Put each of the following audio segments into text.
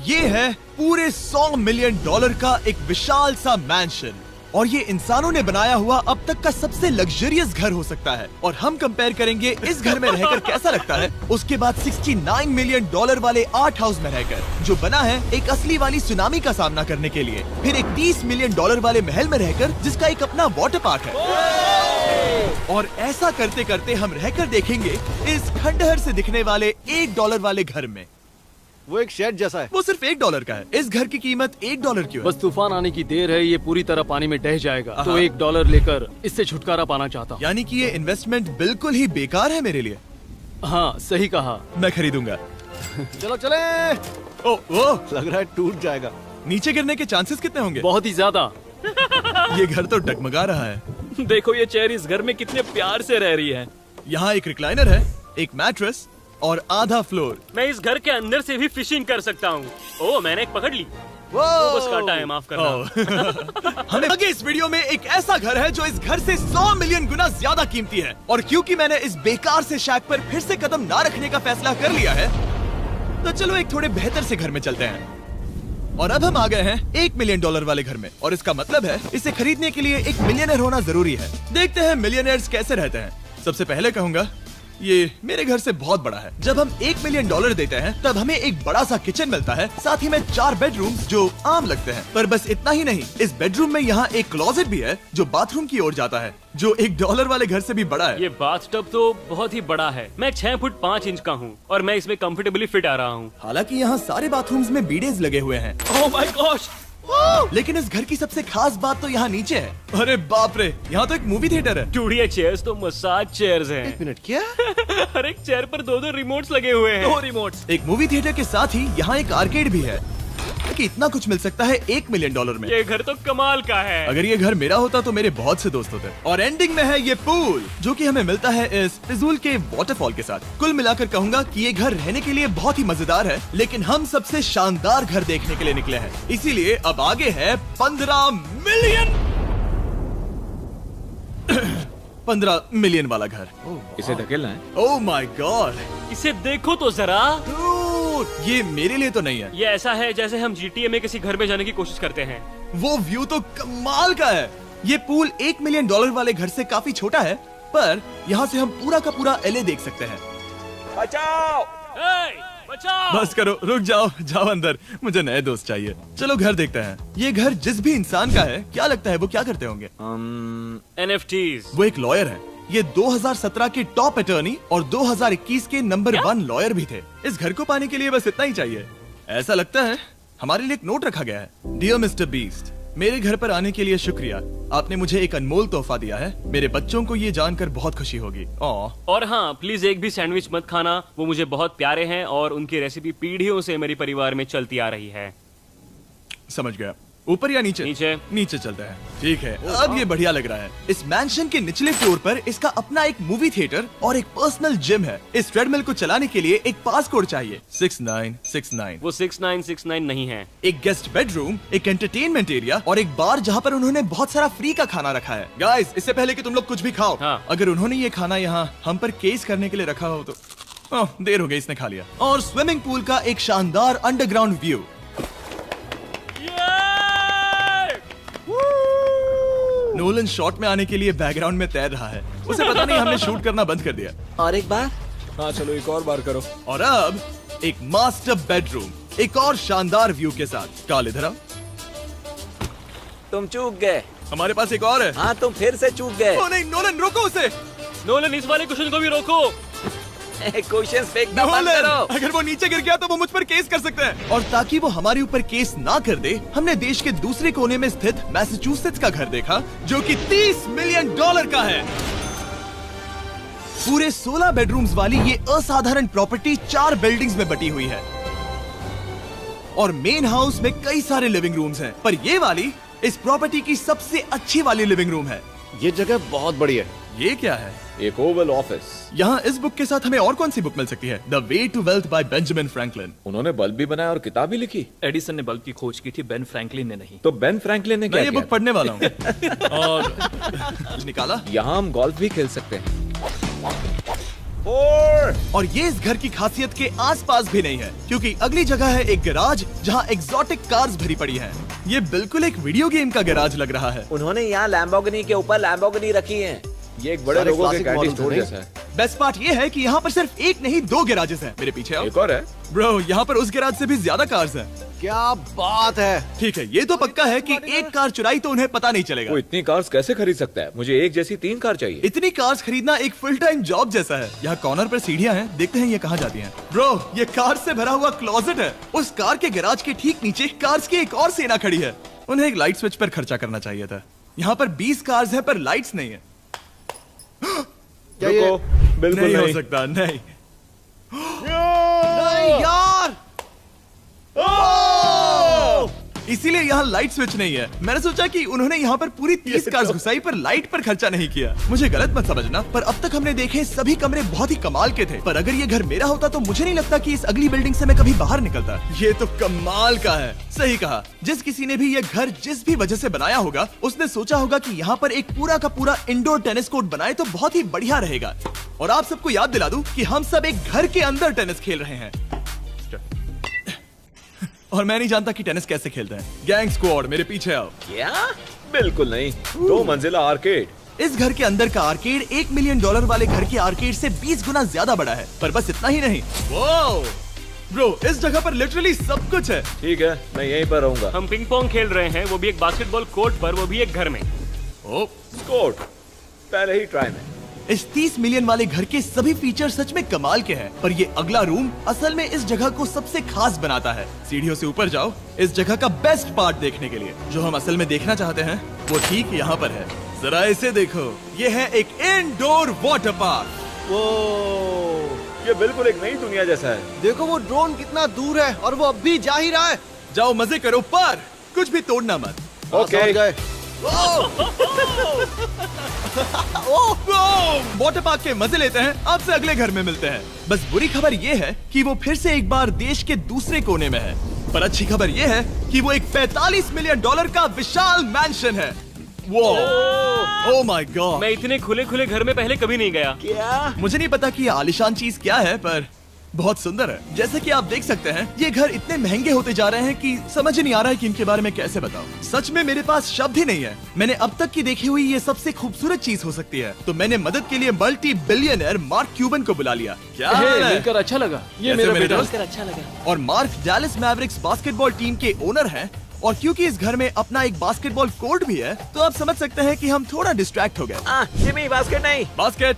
ये है पूरे $100 मिलियन का एक विशाल सा मैंशन, और ये इंसानों ने बनाया हुआ अब तक का सबसे लग्जरियस घर हो सकता है। और हम कंपेयर करेंगे इस घर में रहकर कैसा लगता है उसके बाद $69 मिलियन वाले आर्ट हाउस में रहकर, जो बना है एक असली वाली सुनामी का सामना करने के लिए। फिर एक $30 मिलियन वाले महल में रहकर जिसका एक अपना वाटर पार्क है। और ऐसा करते करते हम रहकर देखेंगे इस खंडहर से दिखने वाले $1 वाले घर में। वो एक शेड जैसा है। वो सिर्फ $1 का है। इस घर की कीमत $1 क्यों है? बस तूफान आने की देर है, ये पूरी तरह पानी में ढह जाएगा, तो $1 लेकर इससे छुटकारा पाना चाहता हूँ। यानी कि ये इन्वेस्टमेंट बिल्कुल ही बेकार है मेरे लिए। हाँ सही कहा। मैं खरीदूंगा। चलो चले। ओ, लग रहा है टूट जाएगा। नीचे गिरने के चांसेस कितने होंगे? बहुत ही ज्यादा। ये घर तो डगमगा रहा है। देखो ये चेयर इस घर में कितने प्यार से रह रही है। यहाँ एक रिक्लाइनर है, एक मैट्रेस और आधा फ्लोर। मैं इस घर के अंदर से भी फिशिंग कर सकता हूँ। ओह मैंने एक पकड़ ली। वो बस काटा है, माफ करना। हमें आगे इस वीडियो में एक ऐसा घर है जो इस घर से 100 मिलियन गुना ज्यादा कीमती है। और क्योंकि मैंने इस बेकार से शैक पर फिर से कदम ना रखने का फैसला कर लिया है, तो चलो एक थोड़े बेहतर से घर में चलते हैं। और अब हम आ गए हैं $1 मिलियन वाले घर में, और इसका मतलब है इसे खरीदने के लिए एक मिलियनर होना जरूरी है। देखते हैं मिलियनर्स कैसे रहते हैं। सबसे पहले कहूंगा ये मेरे घर से बहुत बड़ा है। जब हम $1 मिलियन देते हैं तब हमें एक बड़ा सा किचन मिलता है, साथ ही में 4 बेडरूम्स जो आम लगते हैं। पर बस इतना ही नहीं, इस बेडरूम में यहाँ एक क्लोजेट भी है जो बाथरूम की ओर जाता है, जो $1 वाले घर से भी बड़ा है। ये बाथटब तो बहुत ही बड़ा है। मैं 6 फुट 5 इंच का हूँ और मैं इसमें कंफर्टेबली फिट आ रहा हूँ। हालांकि यहाँ सारे बाथरूम्स में बीडेज लगे हुए हैं। Oh my gosh! लेकिन इस घर की सबसे खास बात तो यहाँ नीचे है। अरे बाप रे, यहाँ तो एक मूवी थिएटर है। टूडिया चेयर्स तो मसाज चेयर्स हैं। 1 मिनट क्या? हर एक चेयर पर 2-2 रिमोट्स लगे हुए हैं। 2 रिमोट्स। एक मूवी थिएटर के साथ ही यहाँ एक आर्केड भी है। कि इतना कुछ मिल सकता है $1 मिलियन में। ये घर तो कमाल का है। अगर ये घर मेरा होता तो मेरे बहुत से दोस्त होते। और एंडिंग में है ये पूल, जो कि हमें मिलता है इस फिजूल के वाटरफॉल के साथ। कुल मिलाकर कहूंगा कि ये घर रहने के लिए बहुत ही मजेदार है, लेकिन हम सबसे शानदार घर देखने के लिए निकले हैं। इसीलिए अब आगे है 15 मिलियन वाला घर। इसे धकेलना है। ओह माय गॉड, इसे देखो तो जरा। ये मेरे लिए तो नहीं है। ये ऐसा है जैसे हम GTA में किसी घर में जाने की कोशिश करते हैं। वो व्यू तो कमाल का है। ये पूल $1 मिलियन वाले घर से काफी छोटा है, पर यहाँ से हम पूरा का पूरा LA देख सकते हैं। बचाओ! बचाओ! बस करो, रुक जाओ, जाओ अंदर, मुझे नए दोस्त चाहिए। चलो घर देखते हैं। ये घर जिस भी इंसान का है, क्या लगता है वो क्या करते होंगे? NFTs। वो एक लॉयर है। ये 2017 के टॉप अटर्नी और 2021 के नंबर 1 लॉयर भी थे। इस घर को पाने के लिए बस इतना ही चाहिए। ऐसा लगता है हमारे लिए एक नोट रखा गया है। डियर मिस्टर बीस्ट, मेरे घर पर आने के लिए शुक्रिया। आपने मुझे एक अनमोल तोहफा दिया है। मेरे बच्चों को ये जानकर बहुत खुशी होगी। और हाँ, प्लीज एक भी सैंडविच मत खाना। वो मुझे बहुत प्यारे हैं और उनकी रेसिपी पीढ़ियों से मेरे परिवार में चलती आ रही है। समझ गया। ऊपर या नीचे? नीचे चलता है। ठीक है, अब ये बढ़िया लग रहा है। इस मैंशन के निचले फ्लोर पर इसका अपना एक मूवी थिएटर और एक पर्सनल जिम है। इस ट्रेडमिल को चलाने के लिए एक पासकोड चाहिए, 6969। वो 6969 नहीं है। एक गेस्ट बेडरूम, एक एंटरटेनमेंट एरिया और एक बार जहाँ पर उन्होंने बहुत सारा फ्री का खाना रखा है। गाइस, इससे पहले कि तुम लोग कुछ भी खाओ, अगर उन्होंने ये खाना यहाँ हम पर केस करने के लिए रखा हो तो देर हो गई, इसने खा लिया। और स्विमिंग पूल का एक शानदार अंडरग्राउंड व्यू। नोलन शॉट में आने के लिए बैकग्राउंड में तैर रहा है। उसे पता नहीं हमने शूट करना बंद कर दिया। और एक बार? हाँ चलो एक और बार करो। और अब एक मास्टर बेडरूम, एक और शानदार व्यू के साथ। काल इधर आओ। तुम चूक गए। हमारे पास एक और है। हाँ तुम फिर से चूक गए। ओ नहीं, नोलन रोको उसे। नोलन, इस वाले क्वेश्चन को भी रोको। क्वेश्चन फेंकना बंद करो। अगर वो नीचे गिर गया तो वो मुझ पर केस कर सकते हैं। और ताकि वो हमारे ऊपर केस ना कर दे, हमने देश के दूसरे कोने में स्थित मैसाचुसेट्स का घर देखा, जो कि $30 मिलियन का है। पूरे 16 बेडरूम्स वाली ये असाधारण प्रॉपर्टी 4 बिल्डिंग्स में बटी हुई है और मेन हाउस में कई सारे लिविंग रूम्स हैं। पर ये वाली इस प्रॉपर्टी की सबसे अच्छी वाली लिविंग रूम है। ये जगह बहुत बड़ी है। ये क्या है? एक ओवल ऑफिस। यहाँ इस बुक के साथ हमें और कौन सी बुक मिल सकती है? The way to wealth by Benjamin Franklin. उन्होंने बल्ब भी बनाया और किताब भी लिखी। एडिसन ने बल्ब की खोज की थी, बेन फ्रैंकलिन ने नहीं। तो बेन फ्रैंकलिन ने क्या किया? मैं ये बुक पढ़ने वाला हूँ। और निकाला। यहाँ हम गोल्फ भी खेल सकते हैं। 4। और ये इस घर की खासियत के आसपास भी नहीं है, क्योंकि अगली जगह है एक गैराज जहाँ एग्जॉटिक कार्स भरी पड़ी हैं। ये बिल्कुल एक वीडियो गेम का गैराज लग रहा है। उन्होंने यहाँ लैम्बोर्गिनी के ऊपर लैम्बोर्गिनी रखी है। ये एक बड़े सारे लोगों के classic कैंडी models स्टोर हैं। जैसा है। बेस्ट पार्ट ये है कि यहाँ पर सिर्फ एक नहीं 2 गैराजेस हैं। मेरे पीछे आओ। एक और है। ब्रो, यहाँ पर उस गैराज से भी ज्यादा कार्स हैं। क्या बात है। ठीक है, ये तो पक्का है कि एक कार चुराई तो उन्हें पता नहीं चलेगा। वो इतनी कार्स कैसे खरीद सकता है? मुझे एक जैसी 3 कार चाहिए। इतनी कार्स खरीदना एक फुल टाइम जॉब जैसा है। यहाँ कॉर्नर पर सीढ़ियाँ हैं, देखते हैं ये कहाँ जाती हैं। ब्रो, ये कार से भरा हुआ क्लोजेट है। उस कार के गैराज के ठीक नीचे कार्स की एक और सेना खड़ी है। उन्हें एक लाइट स्विच पर खर्चा करना चाहिए था। यहाँ पर 20 कार्स हैं पर लाइट्स नहीं है। क्या ये रुको, बिल्कुल नहीं हो नहीं। सकता, नहीं। नहीं यार। इसीलिए यहाँ लाइट स्विच नहीं है। मैंने सोचा कि उन्होंने यहाँ पर पूरी 30 कार्स घुसाई पर लाइट पर खर्चा नहीं किया। मुझे गलत मत समझना, पर अब तक हमने देखे सभी कमरे बहुत ही कमाल के थे। पर अगर ये घर मेरा होता तो मुझे नहीं लगता कि इस अगली बिल्डिंग से मैं कभी बाहर निकलता। ये तो कमाल का है। सही कहा। जिस किसी ने भी ये घर जिस भी वजह से बनाया होगा, उसने सोचा होगा कि यहाँ पर एक पूरा का पूरा इंडोर टेनिस कोर्ट बनाए तो बहुत ही बढ़िया रहेगा। और आप सबको याद दिला दूं कि हम सब एक घर के अंदर टेनिस खेल रहे हैं। और मैं नहीं जानता कि टेनिस कैसे खेलते हैं। गैंग स्क्वाड, मेरे पीछे आओ। क्या? बिल्कुल नहीं। 2 मंजिला आर्केड। इस घर के अंदर का आर्केड $1 मिलियन वाले घर के आर्केड से 20 गुना ज्यादा बड़ा है। पर बस इतना ही नहीं। वाओ! ब्रो, इस जगह पर लिटरली सब कुछ है। ठीक है, मैं यहीं पर रहूंगा। हम पिंग पोंग खेल रहे हैं, वो भी एक बास्केटबॉल कोर्ट पर, वो भी एक घर में। ओ, स्कोट पहले ही ट्राई में। इस 30 मिलियन वाले घर के सभी फीचर सच में कमाल के हैं। पर ये अगला रूम असल में इस जगह को सबसे खास बनाता है। सीढ़ियों से ऊपर जाओ इस जगह का बेस्ट पार्ट देखने के लिए। जो हम असल में देखना चाहते हैं वो ठीक यहाँ पर है। जरा इसे देखो, ये है एक इंडोर वाटर पार्क। वो ये बिल्कुल एक नई दुनिया जैसा है। देखो वो ड्रोन कितना दूर है और वो अब भी जा ही रहा है। जाओ मजे करो, पर कुछ भी तोड़ना मत। ओके। समझ गए। वाटर पार्क के मजे लेते हैं। आपसे अगले घर में मिलते हैं। बस बुरी खबर ये है कि वो फिर से एक बार देश के दूसरे कोने में है। पर अच्छी खबर ये है कि वो एक $45 मिलियन का विशाल मैंशन है। वो ओह माय गॉड। मैं इतने खुले खुले घर में पहले कभी नहीं गया। क्या? मुझे नहीं पता कि ये आलीशान चीज क्या है, पर बहुत सुंदर है। जैसे कि आप देख सकते हैं, ये घर इतने महंगे होते जा रहे हैं कि समझ नहीं आ रहा है कि इनके बारे में कैसे बताऊं। सच में मेरे पास शब्द ही नहीं है। मैंने अब तक की देखी हुई ये सबसे खूबसूरत चीज हो सकती है। तो मैंने मदद के लिए मल्टी बिलियनर मार्क क्यूबन को बुला लिया। क्या हे, हाल है? मिलकर अच्छा लगा। ये कैसे मेरा मेरे बेटा। दोस्त? अच्छा लगा। और mark Dallas Mavericks basketball team के ओनर हैं। और क्योंकि इस घर में अपना एक बास्केटबॉल कोर्ट भी है, तो आप समझ सकते हैं कि हम थोड़ा डिस्ट्रैक्ट हो गए। जिमी, बास्केट नहीं। बास्केट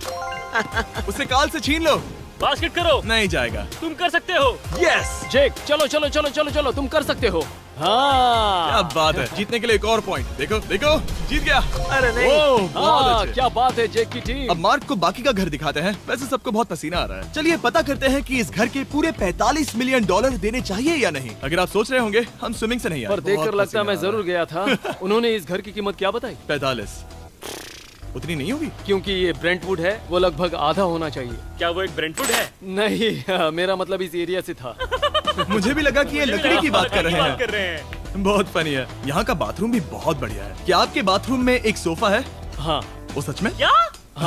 उसे काल से छीन लो। बास्केट करो, नहीं जाएगा। तुम कर सकते हो। यस, जेक, चलो चलो चलो चलो चलो, तुम कर सकते हो। हाँ क्या बात है। जीतने के लिए एक और पॉइंट। देखो देखो, जीत गया। अरे नहीं। ओह, बहुत हाँ, अच्छे। क्या बात है जेक की टीम। अब मार्क को बाकी का घर दिखाते हैं। वैसे सबको बहुत पसीना आ रहा है। चलिए पता करते हैं कि इस घर के पूरे $45 मिलियन देने चाहिए या नहीं। अगर आप सोच रहे होंगे हम स्विमिंग से नहीं आए, पर देखकर बहुत लगता मैं पसीना आ जरूर गया था। उन्होंने इस घर की कीमत क्या बताई? 45 उतनी नहीं होगी। क्योंकि ये ब्रेंटवुड है, वो लगभग आधा होना चाहिए। क्या वो एक ब्रेंटवुड है? नहीं, मेरा मतलब इस एरिया से था। मुझे भी लगा कि ये लकड़ी की बात कर रहे कर हैं। रहे हैं। बहुत फनी है। यहाँ का बाथरूम भी बहुत बढ़िया है। क्या आपके बाथरूम में एक सोफा है? हाँ, वो सच में? क्या?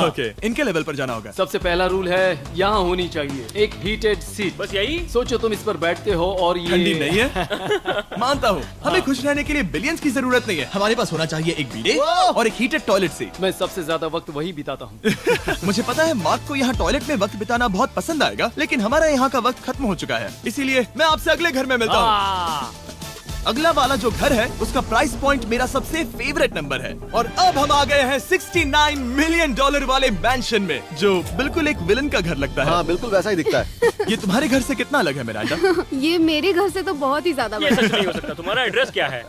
ओके, इनके लेवल पर जाना होगा। सबसे पहला रूल है यहाँ होनी चाहिए एक हीटेड सीट। बस यही? सोचो तुम इस पर बैठते हो और ये ठंडी नहीं है। मानता हूँ, हमें खुश रहने के लिए बिलियंस की जरूरत नहीं है। हमारे पास होना चाहिए एक बीडे और एक हीटेड टॉयलेट सीट। मैं सबसे ज्यादा वक्त वही बिताता हूँ। मुझे पता है मार्क को यहाँ टॉयलेट में वक्त बिताना बहुत पसंद आएगा, लेकिन हमारा यहाँ का वक्त खत्म हो चुका है। इसीलिए मैं आपसे अगले घर में मिलता हूँ। अगला वाला जो घर है उसका प्राइस पॉइंट मेरा सबसे फेवरेट नंबर है। और अब हम आ गए हैं $69 मिलियन वाले मैंशन में, जो बिल्कुल एक विलन का घर लगता है। हाँ बिल्कुल वैसा ही दिखता है। ये तुम्हारे घर से कितना अलग है मिरांडा? ये मेरे घर से तो बहुत ही ज्यादा ये बड़ा सच नहीं हो सकता। तुम्हारा एड्रेस क्या है?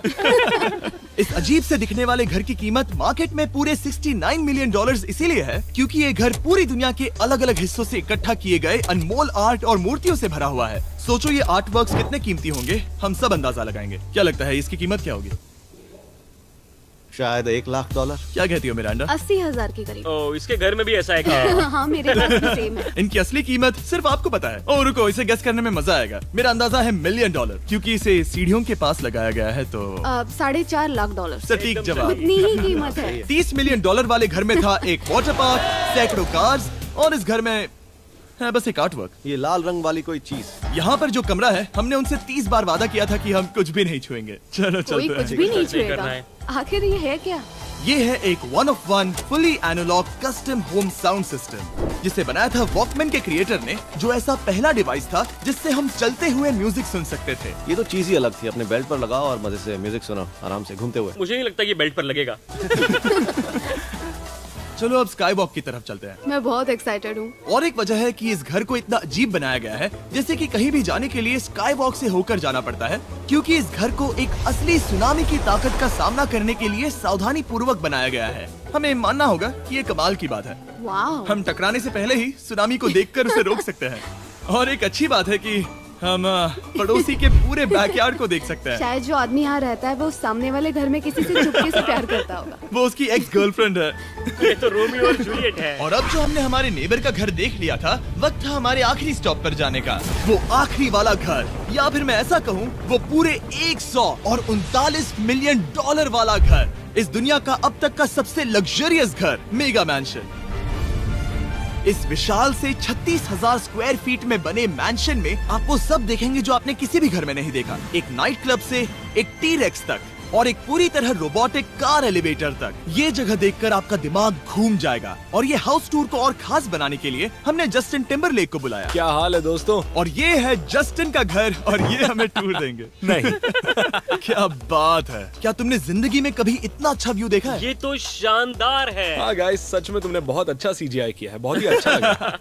इस अजीब से दिखने वाले घर की कीमत मार्केट में पूरे $69 मिलियन इसीलिए है क्योंकि ये घर पूरी दुनिया के अलग अलग हिस्सों से इकट्ठा किए गए अनमोल आर्ट और मूर्तियों से भरा हुआ है। सोचो ये आर्ट वर्क्स कितने कीमती होंगे, हम सब अंदाजा लगाएंगे। क्या लगता है इसकी कीमत क्या होगी? शायद $1 लाख। क्या कहती हो मिरांडा? 80,000 के करीब। ओ, इसके घर में भी ऐसा है क्या? हाँ मेरे पास भी सेम है। इनकी असली कीमत सिर्फ आपको पता है। ओ रुको, इसे गेस करने में मजा आएगा। मेरा अंदाजा है $1 मिलियन, क्योंकि इसे सीढ़ियों के पास लगाया गया है। तो $4.5 लाख। सटीक जवाब। उतनी ही कीमत है। $30 मिलियन वाले घर में था एक वाटर पार्क, सैकड़ों कार्स और इस घर में है बस एक आर्ट वर्क। ये लाल रंग वाली कोई चीज। यहाँ पर जो कमरा है, हमने उनसे 30 बार वादा किया था कि हम कुछ भी नहीं छुएंगे। चलो कोई चलते कुछ हैं। भी नहीं सही करना छुएगा। है। आखिर ये है क्या? ये है एक 1 of 1 fully analogue custom home sound system, जिसे बनाया था वॉकमैन के क्रिएटर ने, जो ऐसा पहला डिवाइस था जिससे हम चलते हुए म्यूजिक सुन सकते थे। ये तो चीज ही अलग थी। अपने बेल्ट पर लगाओ और मजे से म्यूजिक सुनो आराम से घूमते हुए। मुझे नहीं लगता कि बेल्ट पर लगेगा। चलो अब स्काई वॉक की तरफ चलते हैं। मैं बहुत एक्साइटेड हूँ। और एक वजह है कि इस घर को इतना अजीब बनाया गया है, जैसे कि कहीं भी जाने के लिए स्काई वॉक से होकर जाना पड़ता है, क्योंकि इस घर को एक असली सुनामी की ताकत का सामना करने के लिए सावधानी पूर्वक बनाया गया है। हमें मानना होगा कि ये कमाल की बात है। वाह। हम टकराने से पहले ही सुनामी को देखकर उसे रोक सकते हैं। और एक अच्छी बात है कि हम पड़ोसी के पूरे बैकयार्ड को देख सकते हैं। शायद जो आदमी यहाँ रहता है वो उस सामने वाले घर में किसी से चुपके से प्यार करता होगा। वो उसकी एक्स गर्लफ्रेंड है। ये तो रोमियो और जूलियट है। और अब जो हमने हमारे नेबर का घर देख लिया था, वक्त था हमारे आखिरी स्टॉप पर जाने का। वो आखिरी वाला घर, या फिर मैं ऐसा कहूँ, वो पूरे 139 मिलियन डॉलर वाला घर। इस दुनिया का अब तक का सबसे लग्जरियस घर, मेगा मैंशन। इस विशाल से 36,000 स्क्वायर फीट में बने मैंशन में आप वो सब देखेंगे जो आपने किसी भी घर में नहीं देखा। एक नाइट क्लब से एक टी-रेक्स तक और एक पूरी तरह रोबोटिक कार एलिवेटर तक। ये जगह देखकर आपका दिमाग घूम जाएगा। और ये हाउस टूर को और खास बनाने के लिए हमने जस्टिन टिम्बरलेक को बुलाया। क्या हाल है दोस्तों? और ये है जस्टिन का घर और ये हमें टूर देंगे। नहीं। क्या बात है! क्या तुमने जिंदगी में कभी इतना अच्छा व्यू देखा है? ये तो शानदार है। हाँ गाइस, सच में तुमने बहुत अच्छा CGI किया है। बहुत ही अच्छा लगा।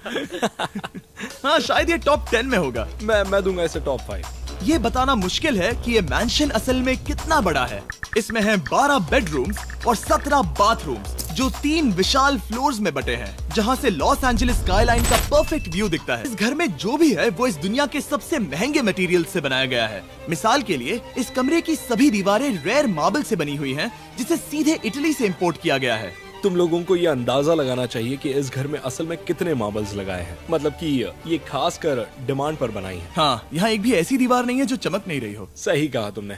हाँ, शायद ये टॉप 10 में होगा। मैं दूंगा इसे टॉप 5। ये बताना मुश्किल है कि ये मैंशन असल में कितना बड़ा है। इसमें हैं 12 बेडरूम्स और 17 बाथरूम्स, जो 3 विशाल फ्लोर्स में बटे हैं, जहां से लॉस एंजलिस स्काईलाइन का परफेक्ट व्यू दिखता है। इस घर में जो भी है वो इस दुनिया के सबसे महंगे मटेरियल से बनाया गया है। मिसाल के लिए, इस कमरे की सभी दीवारें रेयर मार्बल से बनी हुई हैं, जिसे सीधे इटली से इंपोर्ट किया गया है। तुम लोगों को ये अंदाजा लगाना चाहिए कि इस घर में असल में कितने मार्बल्स लगाए हैं। मतलब कि ये खास कर डिमांड पर बनाई है। हाँ, यहाँ एक भी ऐसी दीवार नहीं है जो चमक नहीं रही हो। सही कहा तुमने।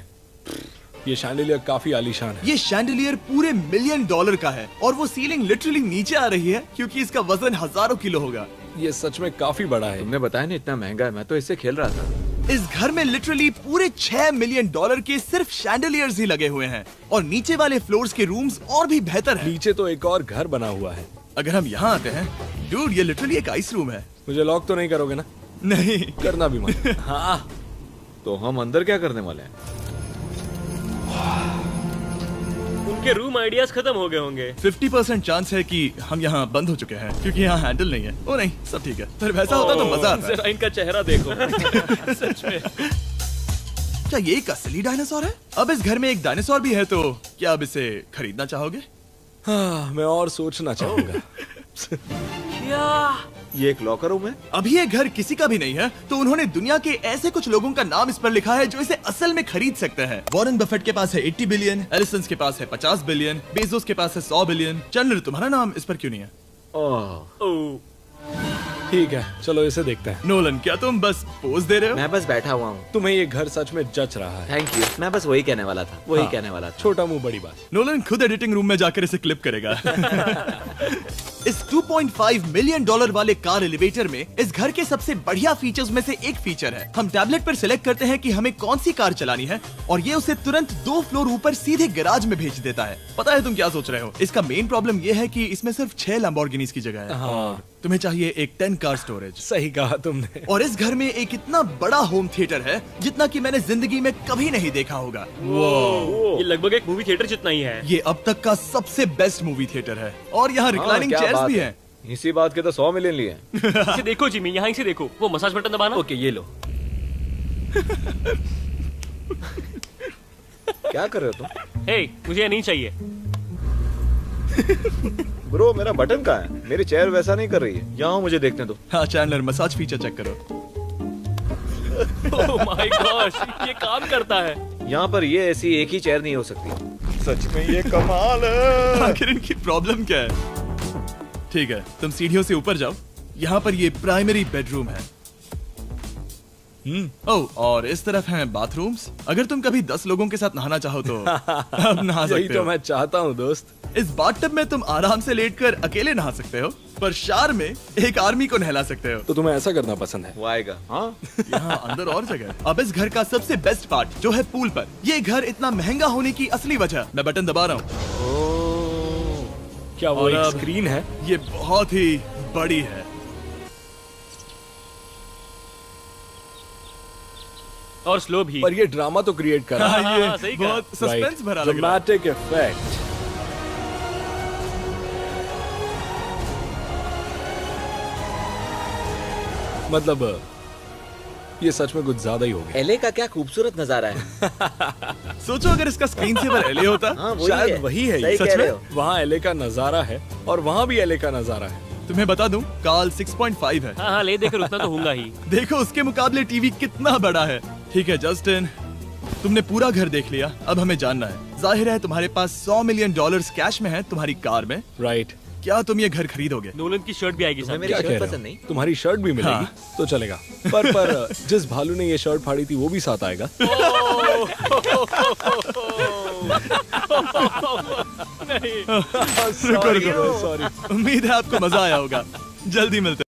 ये शैंडिलियर काफी आलीशान है। ये शैंडिलियर पूरे $1 मिलियन का है और वो सीलिंग लिटरली नीचे आ रही है, क्योंकि इसका वजन हजारों किलो होगा। ये सच में काफी बड़ा है। तुमने बताया ना इतना महंगा है, मैं तो इससे खेल रहा था। इस घर में लिटरली पूरे $6 मिलियन के सिर्फ शैंडिलियर्स ही लगे हुए हैं। और नीचे वाले फ्लोर्स के रूम्स और भी बेहतर हैं। नीचे तो एक और घर बना हुआ है। अगर हम यहाँ आते हैं, डूड, ये लिटरली एक आइस रूम है। मुझे लॉक तो नहीं करोगे ना? नहीं करना भी मत। हाँ, तो हम अंदर क्या करने वाले हैं? उनके रूम आइडियाज खत्म हो गए होंगे। 50% चांस है कि हम यहाँ बंद हो चुके हैं, क्योंकि यहाँ हैंडल नहीं है। ओ नहीं, सब ठीक है। पर वैसा होता तो मजा आता। जरा इनका चेहरा देखो। सच में। क्या ये एक असली डायनासोर है? अब इस घर में एक डायनासोर भी है, तो क्या अब इसे खरीदना चाहोगे? हाँ, मैं और सोचना चाहूंगा। ये एक लॉकर रूम है? अभी ये घर किसी का भी नहीं है, तो उन्होंने दुनिया के ऐसे कुछ लोगों का नाम इस पर लिखा है जो इसे असल में खरीद सकते हैं। वॉरेन बफेट के पास है 80 बिलियन, एलिसन के पास है 50 बिलियन, बेजोस के पास है 100 बिलियन। चैंडलर, तुम्हारा नाम इस पर क्यों नहीं है? ओह, ठीक है, चलो इसे देखते हैं। नोलन, क्या तुम बस पोज दे रहे हो? मैं बस बैठा हुआ हूँ। तुम्हें ये घर सच में जच रहा है। Thank you. मैं बस वही कहने वाला था। वही कहने वाला था। छोटा मुंह बड़ी बात। नोलन खुद एडिटिंग रूम में जाकर इसे क्लिप करेगा। इस $2.5 मिलियन वाले कार एलिवेटर में इस घर के सबसे बढ़िया फीचर्स में से एक फीचर है। हम टैबलेट पर सिलेक्ट करते हैं कि हमें कौन सी कार चलानी है, और ये उसे तुरंत 2 फ्लोर ऊपर सीधे गैराज में भेज देता है। पता है तुम क्या सोच रहे हो? इसका मेन प्रॉब्लम ये है कि इसमें सिर्फ 6 लैम्बोर्गिनीज की जगह है। हाँ। तुम्हें चाहिए एक 10 कार स्टोरेज। सही कहा तुमने। और इस घर में एक इतना बड़ा होम थिएटर है जितना कि मैंने जिंदगी में कभी नहीं देखा होगा। ये लगभग एक मूवी थिएटर जितना ही है। ये अब तक का सबसे बेस्ट मूवी थिएटर है, और यहाँ रिक्लाइनिंग क्या चेयर्स बात भी है। हैं। इसी बात के तो 100 मिलियन लिए। इसे देखो जिमी, यहाँ इसे देखो। वो मसाज बटन दबाना। ओके, ये लो। क्या कर रहे हो तुम? हे, मुझे ये नहीं चाहिए। ब्रो, मेरा बटन कहाँ है? मेरी चेयर वैसा नहीं कर रही है। यहाँ मुझे देखने दो। हाँ चैंडलर, मसाज फीचर चेक करो। ओह माय गॉश, ये काम करता है। यहाँ पर ये ऐसी एक ही चेयर नहीं हो सकती। सच में ये कमाल है। आखिर इनकी प्रॉब्लम क्या है? ठीक है, तुम सीढ़ियों से ऊपर जाओ। यहाँ पर ये प्राइमरी बेडरूम है। ओह, और इस तरफ हैं बाथरूम्स। अगर तुम कभी 10 लोगों के साथ नहाना चाहो तो अब नहा यही सकते तो हो। मैं चाहता हूँ दोस्त। इस बाथटब में तुम आराम से लेटकर अकेले नहा सकते हो, पर शार में एक आर्मी को नहला सकते हो। तो तुम्हें ऐसा करना पसंद है? वो आएगा। हाँ यहाँ अंदर और जगह है। अब इस घर का सबसे बेस्ट पार्ट जो है पूल पर। ये घर इतना महंगा होने की असली वजह, मैं बटन दबा रहा हूँ। क्या वो और एक अब- स्क्रीन है? ये बहुत ही बड़ी है। और स्लो भी। पर ये ड्रामा तो क्रिएट कर रहा है। हाँ, ये हाँ, सही कहा। बहुत सस्पेंस भरा लग रहा है। Dramatic effect. मतलब ये सच में कुछ ज्यादा ही हो गया। एले का क्या खूबसूरत नजारा है। सोचो अगर इसका स्क्रीन सेवर एले होता। हाँ वही शायद है। वही है ये। सही सच कह में? रहे हो। वहाँ एले का नजारा है और वहाँ भी एले का नजारा है। तुम्हें बता दूं, काल 6.5 है। हाँ हाँ, ले देकर उतना तो होगा ही। देखो उसके मुकाबले टीवी कितना बड़ा है। ठीक है जस्टिन, तुमने पूरा घर देख लिया, अब हमें जानना है। जाहिर है तुम्हारे पास $100 मिलियन कैश में है तुम्हारी कार में। राइट। क्या तुम ये घर खरीदोगे? नोलन की शर्ट भी आएगी तुम्हें साथ मेरी में। क्या शर्ट कह रहे पसंद हो? नहीं? तुम्हारी शर्ट भी मिलेगी हाँ। तो चलेगा। पर जिस भालू ने ये शर्ट फाड़ी थी वो भी साथ आएगा। रुको रुको, सॉरी। उम्मीद है आपको मजा आया होगा। जल्दी मिलते हैं।